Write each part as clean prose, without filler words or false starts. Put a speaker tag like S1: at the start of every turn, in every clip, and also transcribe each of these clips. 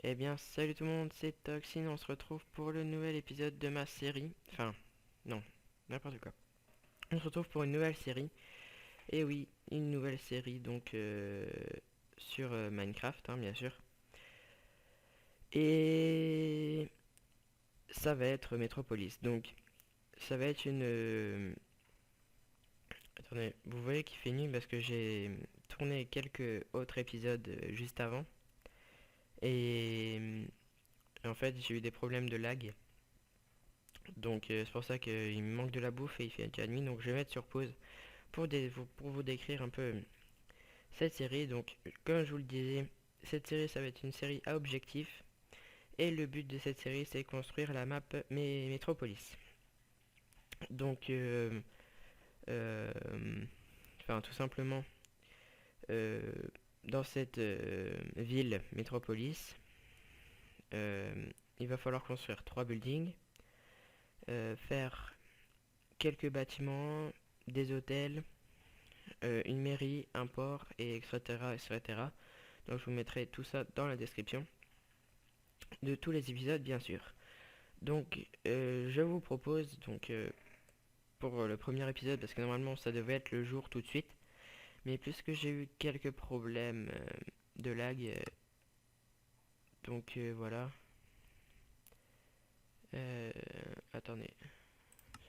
S1: Eh bien, salut tout le monde, c'est Toxine, on se retrouve pour le nouvel épisode de ma série. Enfin, non, n'importe quoi. On se retrouve pour une nouvelle série. Et oui, une nouvelle série donc sur Minecraft, hein, bien sûr. Et ça va être Metropolis. Donc, ça va être une... Attendez, vous voyez qu'il fait nuit parce que j'ai tourné quelques autres épisodes juste avant. Et en fait, j'ai eu des problèmes de lag. Donc c'est pour ça qu'il me manque de la bouffe et il fait déjà nuit. Donc je vais mettre sur pause pour vous décrire un peu cette série. Donc comme je vous le disais, cette série ça va être une série à objectif. Et le but de cette série c'est construire la map Metropolis. Donc euh, enfin tout simplement euh, dans cette ville Metropolis, euh, il va falloir construire 3 buildings, faire quelques bâtiments, des hôtels, une mairie, un port, et etc., etc. Donc je vous mettrai tout ça dans la description de tous les épisodes, bien sûr. Donc je vous propose, donc pour le premier épisode, parce que normalement ça devait être le jour tout de suite, mais puisque j'ai eu quelques problèmes de lag, donc voilà. Euh, Attendez.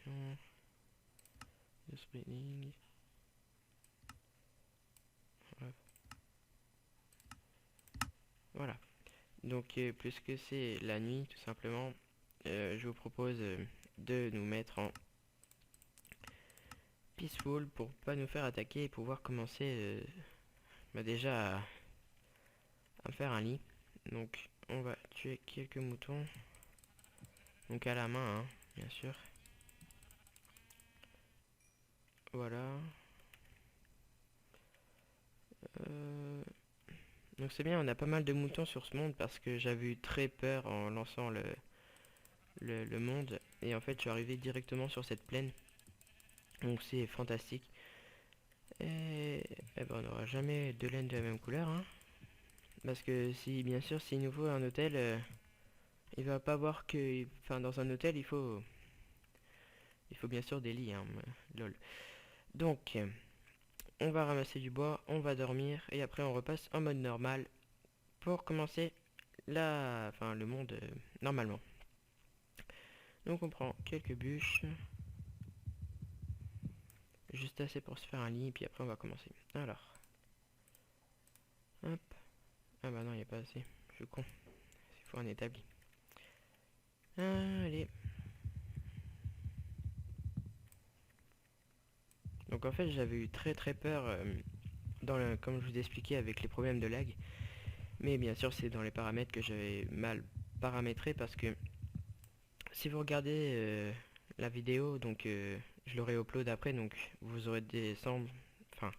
S1: The splitting. Voilà. Donc puisque c'est la nuit, tout simplement, je vous propose de nous mettre en peaceful pour pas nous faire attaquer et pouvoir commencer déjà à faire un lit. Donc on va tuer quelques moutons. Donc à la main, hein, bien sûr. Voilà. Euh, Donc c'est bien, on a pas mal de moutons sur ce monde parce que j'avais eu très peur en lançant le monde. Et en fait je suis arrivé directement sur cette plaine. Donc c'est fantastique. Et ben on n'aura jamais de laine de la même couleur, hein. Parce que si, bien sûr, s'il nous faut un hôtel, il va pas voir que, enfin, dans un hôtel, il faut bien sûr des lits, hein, lol. Donc, on va ramasser du bois, on va dormir, et après on repasse en mode normal pour commencer le monde normalement. Donc on prend quelques bûches, juste assez pour se faire un lit, puis après on va commencer. Alors, hop, ah bah non, il n'y a pas assez, je suis con, il faut un établi. Allez. Donc en fait j'avais eu très très peur comme je vous ai expliqué avec les problèmes de lag. Mais bien sûr c'est dans les paramètres que j'avais mal paramétré parce que si vous regardez la vidéo, donc je l'aurai upload après, donc vous aurez des enfin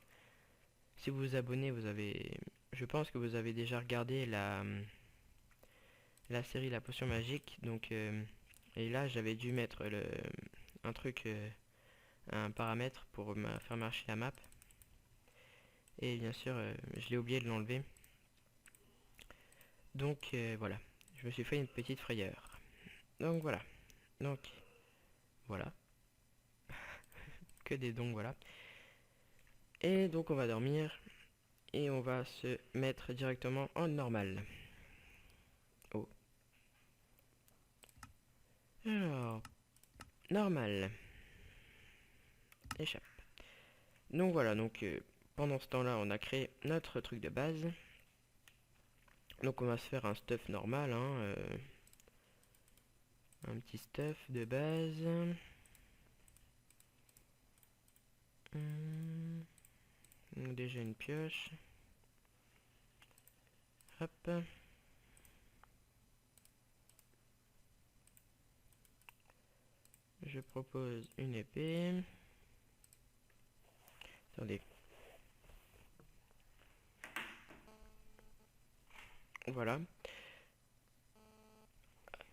S1: si vous vous abonnez, je pense que vous avez déjà regardé la série La Potion Magique, donc et là j'avais dû mettre un truc, un paramètre pour faire marcher la map, et bien sûr je l'ai oublié de l'enlever. Donc voilà, je me suis fait une petite frayeur. Donc voilà, donc voilà, que des dons, voilà. Et donc on va dormir et on va se mettre directement en normal. Oh. Alors, normal, échappe. Donc voilà, donc pendant ce temps-là, on a créé notre truc de base. Donc on va se faire un stuff normal, hein, un petit stuff de base. Donc déjà une pioche. Hop. Je propose une épée. Attendez. Voilà.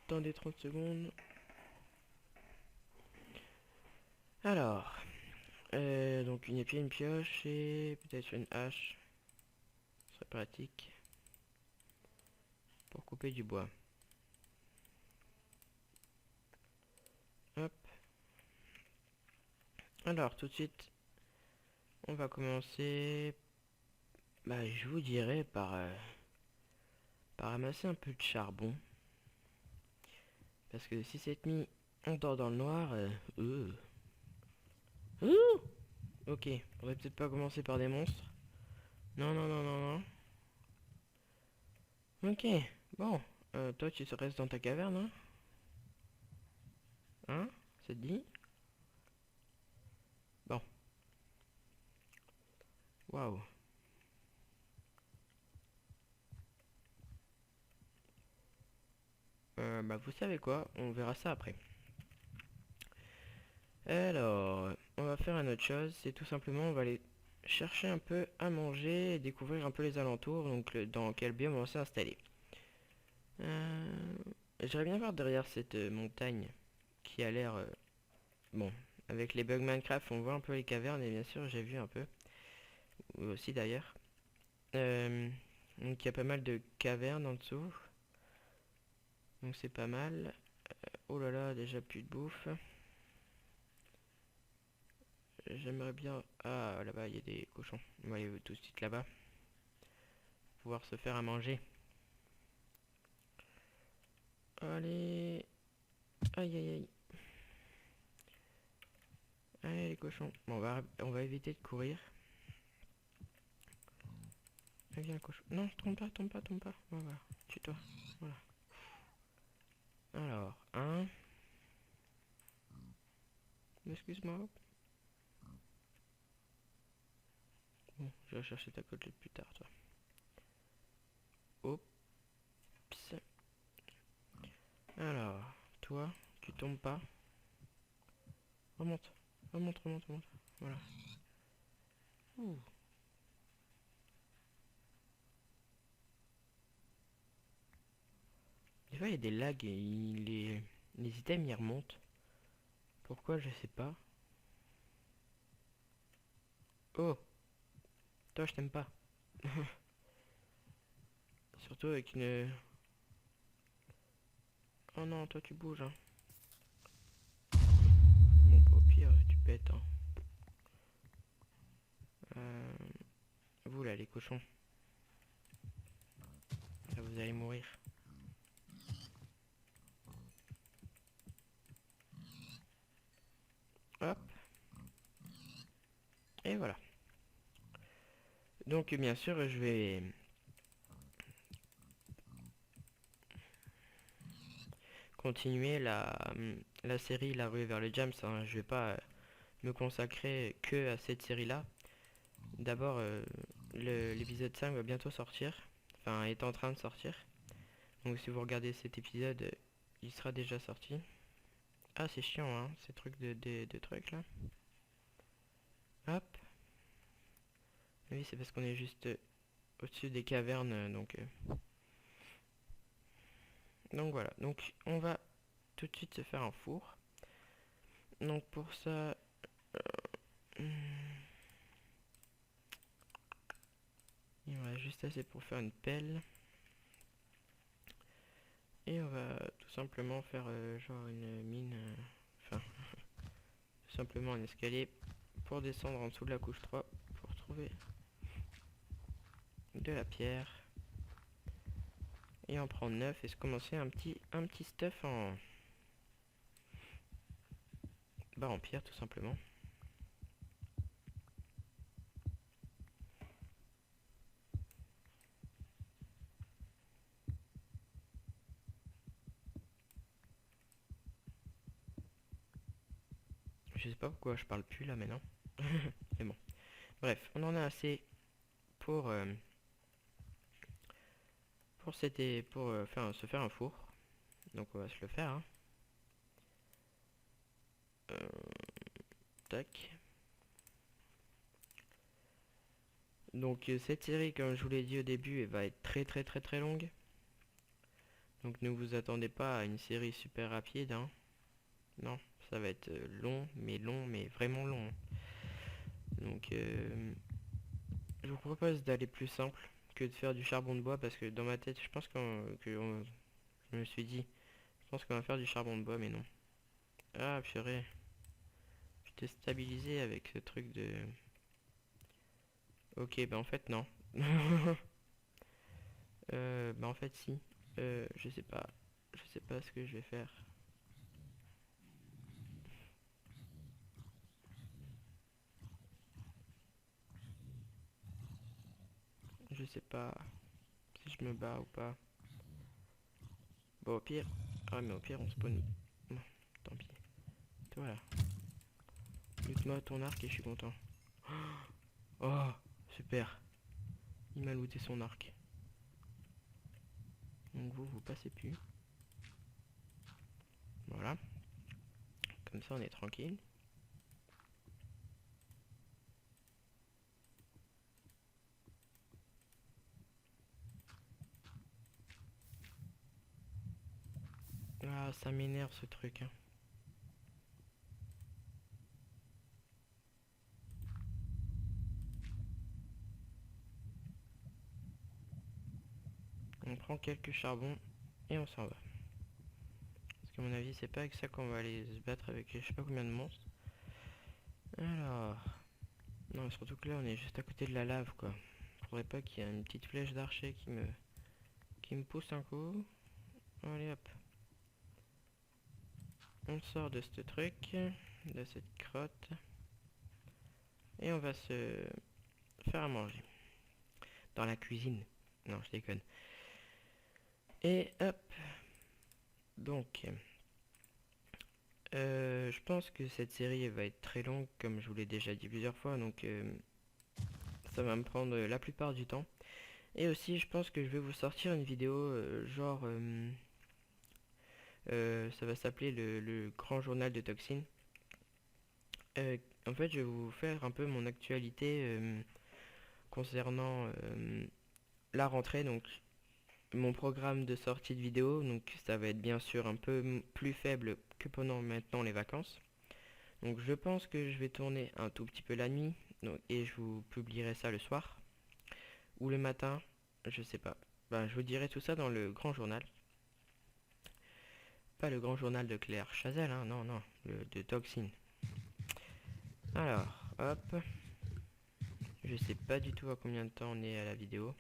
S1: Attendez 30 secondes. Alors, donc une épée, une pioche et peut-être une hache. Ce serait pratique. pour couper du bois. Hop. Alors, tout de suite, on va commencer, bah, je vous dirais, par ramasser un peu de charbon. Parce que si cette nuit, on dort dans le noir, euh. Ok, faudrait peut-être pas commencer par des monstres. Non, non, non, non, non. Ok, bon. Toi, tu restes dans ta caverne, hein? Hein? Ça te dit? Bon. Waouh. Bah, vous savez quoi? On verra ça après. Alors, on va faire une autre chose. C'est tout simplement, on va aller chercher un peu à manger et découvrir un peu les alentours. Donc, dans quel biome on s'est installé. J'aimerais bien voir derrière cette montagne qui a l'air... bon, avec les bugs Minecraft, on voit un peu les cavernes et bien sûr, j'ai vu un peu. Vous aussi d'ailleurs. Donc il y a pas mal de cavernes en dessous. Donc c'est pas mal. Oh là là, déjà plus de bouffe. J'aimerais bien... Ah, là-bas, il y a des cochons. On va aller tout de suite là-bas. Pouvoir se faire à manger. Allez. Aïe, aïe, aïe. Allez, les cochons. Bon, on va éviter de courir. Ah, viens, cochon. Non, tombe pas, tombe pas, tombe pas. Voilà, tue-toi. Voilà. Alors, un. Excuse-moi. Bon, je vais chercher ta côtelette plus tard, toi. Oups. Alors, toi, tu tombes pas. Remonte, remonte, remonte, remonte. Voilà. Ouh. Des fois, il y a des lags et les items y remontent. Pourquoi, je sais pas. Oh, toi, je t'aime pas. Surtout avec une... Oh non, toi, tu bouges, hein. Bon, au pire, tu pètes, hein. Euh, Vous, là, les cochons. Là, vous allez mourir. Hop. Et voilà. Donc, bien sûr, je vais... continuer la série La Rue vers le Jams, hein. Je vais pas me consacrer que à cette série-là. D'abord, l'épisode 5 va bientôt sortir. Enfin, est en train de sortir. Donc si vous regardez cet épisode, il sera déjà sorti. Ah, c'est chiant, hein, ces trucs de trucs là. Hop. Oui, c'est parce qu'on est juste au-dessus des cavernes, donc voilà. Donc on va tout de suite se faire un four. Donc pour ça... hmm, il en reste juste assez pour faire une pelle. Et on va tout simplement faire genre une mine... Enfin, tout simplement un escalier pour descendre en dessous de la couche 3 pour trouver de la pierre. Et en prendre 9 et se commencer un petit stuff en... Bah en pierre tout simplement. Je sais pas pourquoi je parle plus là maintenant. Mais bon. Bref, on en a assez pour se faire un four. Donc on va se le faire, hein. Euh, Tac. Donc cette série, comme je vous l'ai dit au début, elle va être très très très très longue. Donc ne vous attendez pas à une série super rapide, hein. Non, ça va être long, mais vraiment long. Donc je vous propose d'aller plus simple que de faire du charbon de bois parce que dans ma tête, je pense je me suis dit, je pense qu'on va faire du charbon de bois, mais non. Ah, purée. J'étais stabilisé avec ce truc de... Ok, bah en fait, non. Bah en fait, si. Je sais pas. Je sais pas ce que je vais faire. Je sais pas si je me bats ou pas. Bon, au pire... Ah, mais au pire, on spawn... Bon, tant pis. Voilà. Loot-moi ton arc et je suis content. Oh, super. Il m'a looté son arc. Donc vous passez plus. Voilà. Comme ça, on est tranquille. Ah, ça m'énerve ce truc, hein. On prend quelques charbons et on s'en va. Parce qu'à mon avis, c'est pas avec ça qu'on va aller se battre avec je sais pas combien de monstres. Alors... Non, surtout que là, on est juste à côté de la lave, quoi. Faudrait pas qu'il y ait une petite flèche d'archer qui me pousse un coup. Allez, hop. On sort de ce truc, de cette crotte. Et on va se faire à manger. Dans la cuisine. Non, je déconne. Et hop. Donc... je pense que cette série va être très longue, comme je vous l'ai déjà dit plusieurs fois, donc ça va me prendre la plupart du temps. Et aussi, je pense que je vais vous sortir une vidéo ça va s'appeler le grand journal de Toxine. En fait, je vais vous faire un peu mon actualité concernant la rentrée, donc mon programme de sortie de vidéo. Donc ça va être bien sûr un peu plus faible que pendant maintenant les vacances. Donc je pense que je vais tourner un tout petit peu la nuit, donc, et je vous publierai ça le soir ou le matin, je sais pas. Ben, je vous dirai tout ça dans le grand journal. Pas le grand journal de Claire Chazelle, hein, non, non, le de Toxine. Alors, hop. Je sais pas du tout à combien de temps on est à la vidéo.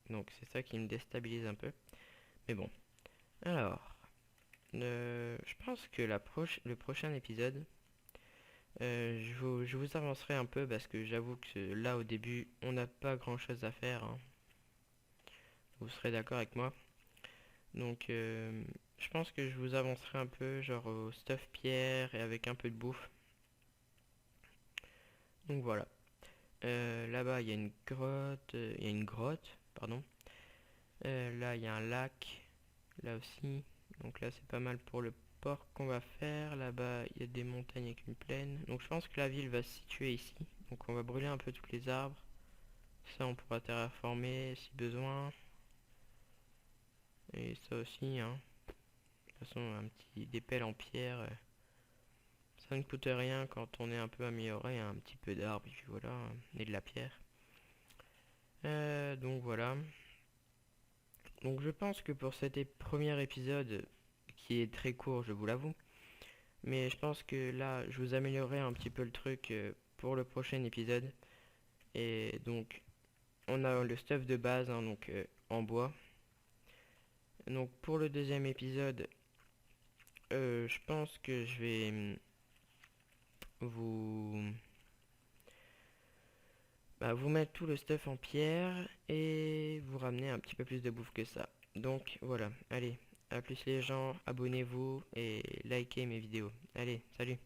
S1: Donc c'est ça qui me déstabilise un peu. Mais bon. Alors, je pense que le prochain épisode, je vous avancerai un peu parce que j'avoue que là au début, on n'a pas grand chose à faire, hein. Vous serez d'accord avec moi. Donc je pense que je vous avancerai un peu genre au stuff pierre et avec un peu de bouffe. Donc voilà. Là-bas il y a une grotte, pardon. Là il y a un lac, là aussi. Donc là c'est pas mal pour le port qu'on va faire. Là-bas il y a des montagnes avec une plaine. Donc je pense que la ville va se situer ici. Donc on va brûler un peu tous les arbres. Ça on pourra terraformer si besoin. Et ça aussi, hein. De toute façon un petit des pelles en pierre. Ça ne coûte rien quand on est un peu amélioré, un petit peu d'arbre et puis voilà, et de la pierre. Donc voilà. Donc je pense que pour cet premier épisode, qui est très court, je vous l'avoue, mais je pense que là, je vous améliorerai un petit peu le truc pour le prochain épisode. Et donc, on a le stuff de base, hein, donc en bois. Donc pour le deuxième épisode, je pense que je vais vous vous mettre tout le stuff en pierre et vous ramener un petit peu plus de bouffe que ça. Donc voilà, allez, à plus les gens, abonnez-vous et likez mes vidéos. Allez, salut!